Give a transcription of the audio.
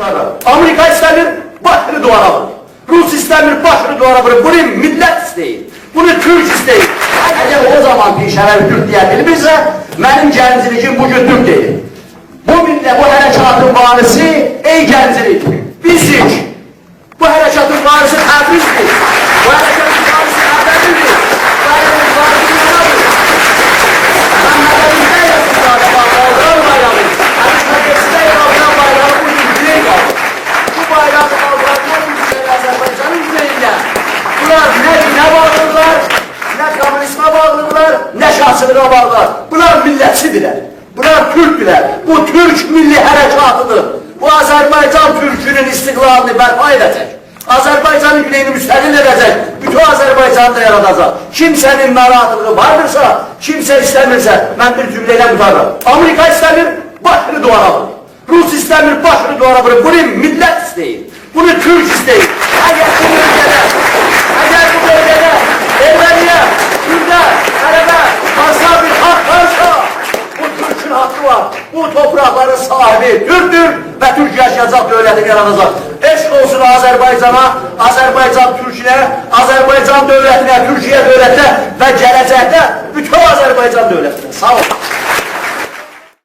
Amerika istəmir, başını duvara vurur. Rus istəmir, başını duvara vurur. Bunu millət istəyir, bunu Türk istəyir. Əgər o zaman bir şərəf Türk deyə bilmirsə, mənim gəncilikim bugün Türk deyil. Bu millət, bu hərəkatın varisi, ey gəncilik, bizik. Bu hərəkatın varisi Təbrizdir. Bu hərəkatın varisi Ərdəbildir. Bu hərəkatın varisi Yanadır. Məmmədəlimdə yazıqlarda bağladılar bayrağı. Əməkdə yazıqlar bayrağı bu yüzüne qaldı. Bu bayrağı bağladılar bu yüzüne Azərbaycanın yüzeyində. Bunlar nə bağlıdırlar, nə komünizmə bağlıdırlar, nə şahsılığa bağlıdırlar. Bunlar millətçidirlər. Bunlar Türkdülər. Bu Türk milli hərəkatıdır. Bu Azərbaycan Türkünün istiqlalını bərpa edəcək. Azərbaycanın güneyini müstəqil edəcək. Bütün Azərbaycanı da yaradacaq. Kimsənin narahatlığı vardırsa, kimsə istəmirsə, mən bir cümləyə mütarım. Amerika istəmir, başını duvara vurur. Rus istəmir, başını duvara vurur. Bunu millət istəyir. Bunu Türk istəyir. Əgər bu bölgədə, Erməniyə, Kürdə, Ərəbə, varsa bir haqq varsa, bu Türk'ün hakkı var. Bu toprakların sahibi Türk'tür ve Türk yaşayacak devletini yaratacak. Eşk olsun Azerbaycan'a, Azerbaycan Türk'üne, Azerbaycan devletine, Türkiye devletine ve gelecekte bütün Azerbaycan devletine. Sağ olun.